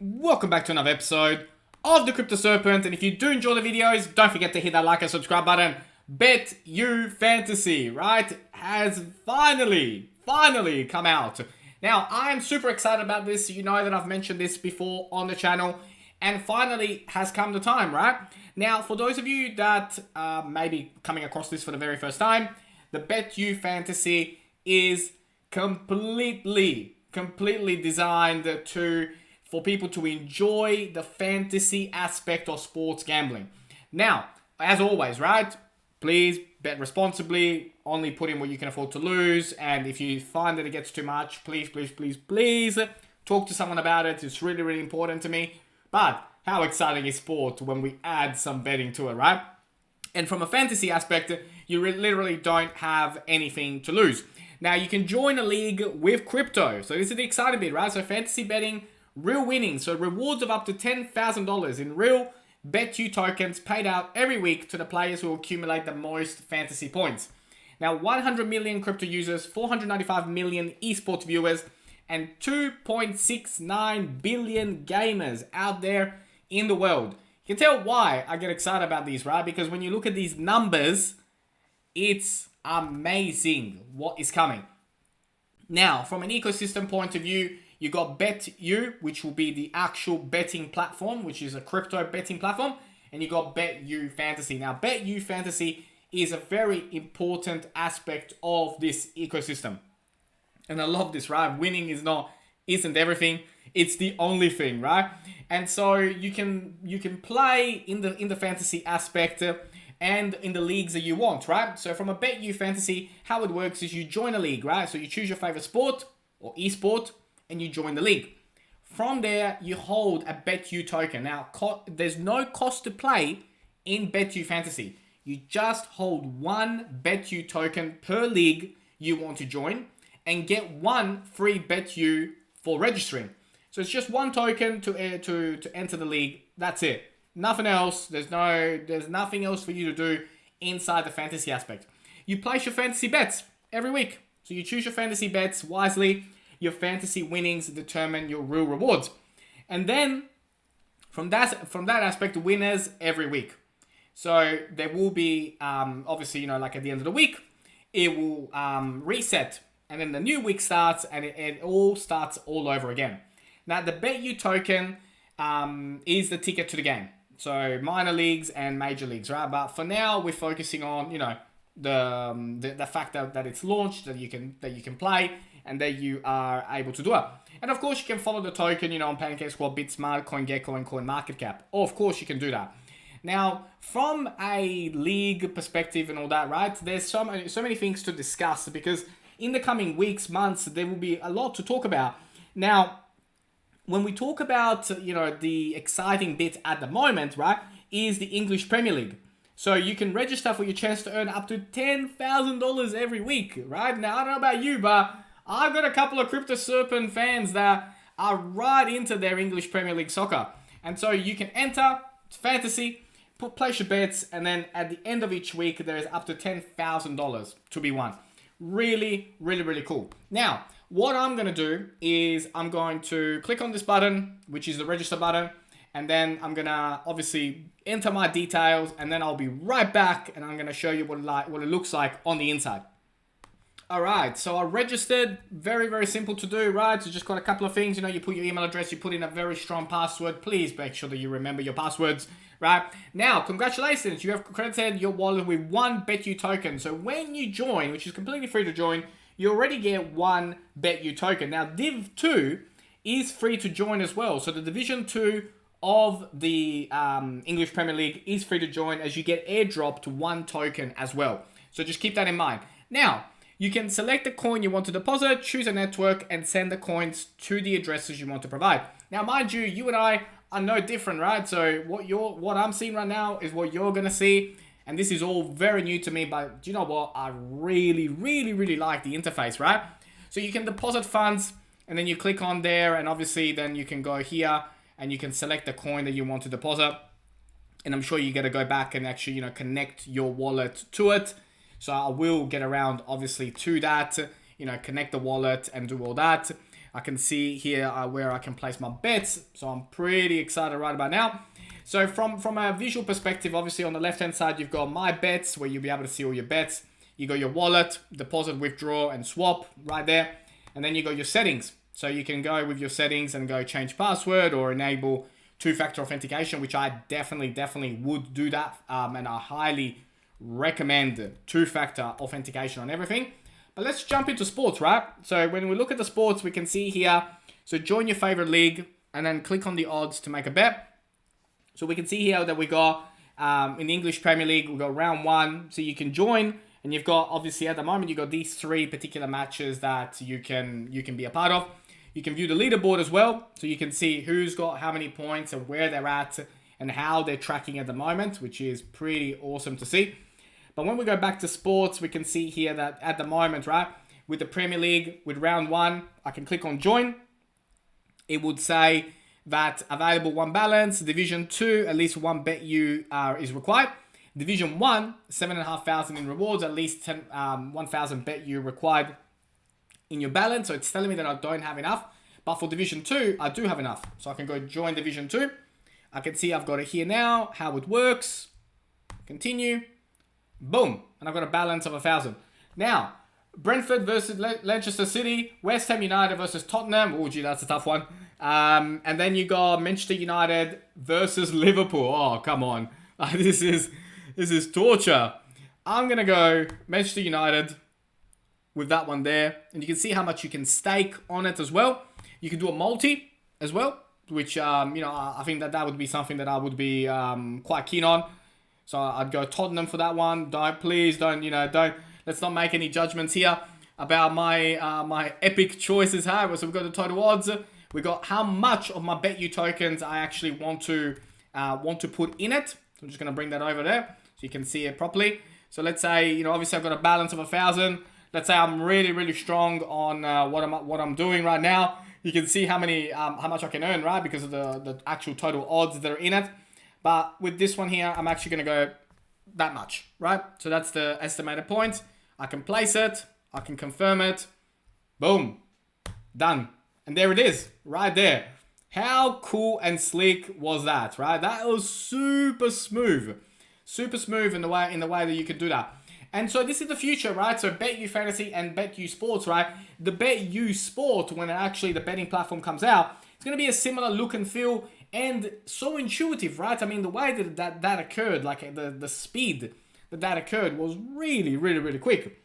Welcome back to another episode of the Crypto Serpent. And if you do enjoy the videos, don't forget to hit that like and subscribe button. Betu Fantasy, right, has finally come out. Now, I am super excited about this. You know that I've mentioned this before on the channel. And finally has come the time, right? Now, for those of you that may be coming across this for the very first time, the Betu Fantasy is completely designed for people to enjoy the fantasy aspect of sports gambling. Now, as always, right? Please bet responsibly. Only put in what you can afford to lose. And if you find that it gets too much, please talk to someone about it. It's really important to me. But how exciting is sport when we add some betting to it, right? And from a fantasy aspect, you literally don't have anything to lose. Now, you can join a league with crypto. So this is the exciting bit, right? So fantasy betting, real winnings. So rewards of up to $10,000 in real Betu tokens paid out every week to the players who accumulate the most fantasy points. Now, 100 million crypto users, 495 million esports viewers, and 2.69 billion gamers out there in the world. You can tell why I get excited about these, right? Because when you look at these numbers, it's amazing what is coming. Now, from an ecosystem point of view, you got Betu, which will be the actual betting platform, which is a crypto betting platform, and you got Betu Fantasy. Now, Betu Fantasy is a very important aspect of this ecosystem. And I love this, right? Winning isn't everything. It's the only thing, right? And so you can play in the fantasy aspect and in the leagues that you want, right? So from a Betu Fantasy, how it works is you join a league, right? So you choose your favorite sport or esport and you join the league. From there, you hold a Betu token. Now, there's no cost to play in Betu Fantasy. You just hold one Betu token per league you want to join and get one free Betu for registering. So it's just one token to enter the league. That's it. Nothing else. There's nothing else for you to do inside the fantasy aspect. You place your fantasy bets every week. So you choose your fantasy bets wisely. Your fantasy winnings determine your real rewards. And then from that aspect, winners every week. So there will be obviously, like at the end of the week, it will reset. And then the new week starts and it all starts all over again. Now, the Betu token is the ticket to the game. So minor leagues and major leagues, right? But for now, we're focusing on, the fact that it's launched, that you can play, and that you are able to do it. And of course, you can follow the token, on PancakeSwap, BitSmart, CoinGecko, and CoinMarketCap. Or of course, you can do that. Now, from a league perspective and all that, right? There's so many things to discuss because in the coming weeks, months, there will be a lot to talk about. Now, when we talk about, the exciting bit at the moment, right, is the English Premier League. So you can register for your chance to earn up to $10,000 every week, right? Now, I don't know about you, but I've got a couple of Crypto Serpent fans that are right into their English Premier League soccer. And so you can enter fantasy, place your bets, and then at the end of each week, there is up to $10,000 to be won. Really cool. Now, what I'm going to do is I'm going to click on this button, which is the register button, and then I'm going to obviously enter my details, and then I'll be right back, and I'm going to show you what it looks like on the inside. All right, so I registered. Very simple to do, right? So just got a couple of things. You put your email address, you put in a very strong password. Please make sure that you remember your passwords, right? Now, congratulations. You have credited your wallet with one Betu token. So when you join, which is completely free to join, you already get one Betu token. Now, Div 2 is free to join as well. So the Division 2 of the English Premier League is free to join as you get airdropped one token as well. So just keep that in mind. Now, you can select the coin you want to deposit, choose a network, and send the coins to the addresses you want to provide. Now, mind you, you and I are no different, right? So what I'm seeing right now is what you're going to see. And this is all very new to me, but do you know what? I really like the interface, right? So you can deposit funds, and then you click on there, and obviously then you can go here, and you can select the coin that you want to deposit. And I'm sure you got to go back and actually, connect your wallet to it. So I will get around, obviously, to that, connect the wallet and do all that. I can see here where I can place my bets. So I'm pretty excited right about now. So from a visual perspective, obviously on the left-hand side, you've got my bets, where you'll be able to see all your bets. You got your wallet, deposit, withdraw, and swap right there. And then you got your settings. So you can go with your settings and go change password or enable two-factor authentication, which I definitely would do that. And I highly recommend two-factor authentication on everything. But let's jump into sports, right? So when we look at the sports, we can see here, so join your favorite league and then click on the odds to make a bet. So we can see here that we got, in the English Premier League, we got round 1. So you can join, and you've got, obviously at the moment, you've got these 3 particular matches that you can be a part of. You can view the leaderboard as well, so you can see who's got how many points and where they're at and how they're tracking at the moment, which is pretty awesome to see. But when we go back to sports, we can see here that at the moment, right, with the Premier League, with round 1, I can click on join. It would say that available 1 balance, Division 2, at least 1 bet you is required. Division 1, 7,500 in rewards, at least 1,000 bet you required in your balance. So it's telling me that I don't have enough. But for Division 2, I do have enough. So I can go join Division 2. I can see I've got it here now, how it works. Continue. Boom. And I've got a balance of 1,000. Now, Brentford versus Leicester City, West Ham United versus Tottenham. Oh, gee, that's a tough one. And then you got Manchester United versus Liverpool. Oh, come on. This is torture. I'm going to go Manchester United with that one there. And you can see how much you can stake on it as well. You can do a multi as well, which, I think that would be something that I would be quite keen on. So I'd go Tottenham for that one. Let's not make any judgments here about my epic choices. However, so we've got the total odds. We got how much of my Betu tokens I actually want to put in it. So I'm just going to bring that over there so you can see it properly. So let's say, obviously I've got a balance of 1,000. Let's say I'm really strong on what I'm doing right now. You can see how much I can earn, right? Because of the actual total odds that are in it. But with this one here, I'm actually going to go that much, right? So that's the estimated points. I can place it. I can confirm it. Boom. Done. And there it is, right there. How cool and sleek was that, right? That was super smooth. Super smooth in the way that you could do that. And so this is the future, right? So Betu Fantasy and Betu Sports, right? The Betu Sport, when actually the betting platform comes out, it's going to be a similar look and feel and so intuitive, right? I mean, the way that occurred, like the speed that occurred was really quick.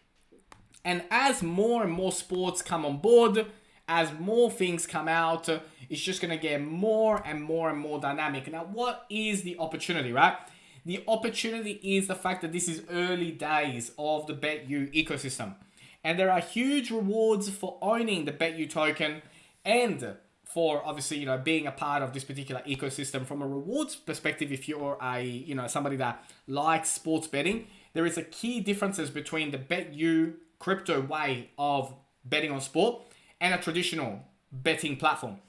And as more and more sports come on board, as more things come out, it's just going to get more and more dynamic. Now, what is the opportunity, right? The opportunity is the fact that this is early days of the Betu ecosystem. And there are huge rewards for owning the Betu token and for obviously, being a part of this particular ecosystem. From a rewards perspective, if you're somebody that likes sports betting, there is a key differences between the Betu crypto way of betting on sport and a traditional betting platform.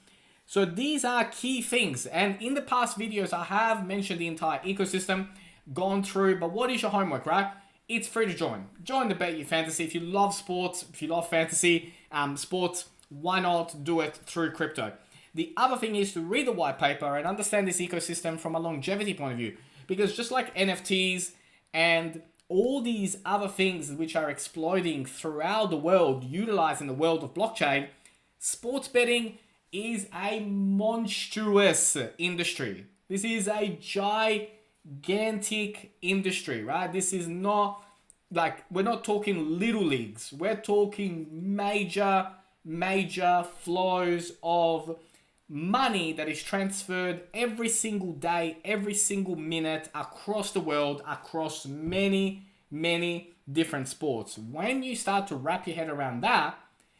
So these are key things. And in the past videos, I have mentioned the entire ecosystem, gone through, but what is your homework, right? It's free to join. Join the Betu Fantasy. If you love sports, if you love fantasy, sports, why not do it through crypto? The other thing is to read the white paper and understand this ecosystem from a longevity point of view. Because just like NFTs and all these other things which are exploding throughout the world, utilizing the world of blockchain, sports betting is a monstrous industry. This is a gigantic industry, right? This is not like, we're not talking little leagues. We're talking major flows of money that is transferred every single day, every single minute across the world, across many different sports. When you start to wrap your head around that,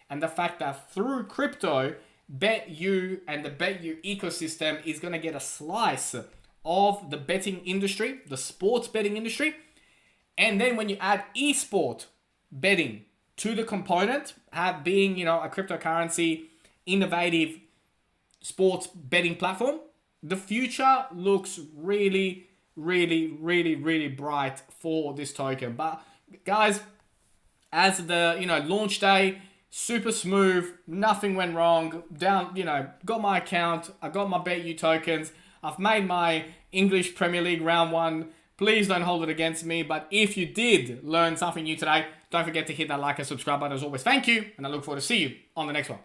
and the fact that through crypto, Betu and the Betu ecosystem is going to get a slice of the betting industry, the sports betting industry. And then when you add esport betting to the component, being, a cryptocurrency, innovative sports betting platform, the future looks really bright for this token. But guys, as the launch day super smooth, nothing went wrong. Got my account, I got my Betu tokens, I've made my English Premier League round 1. Please don't hold it against me, but if you did learn something new today, don't forget to hit that like and subscribe button as always. Thank you, and I look forward to see you on the next one.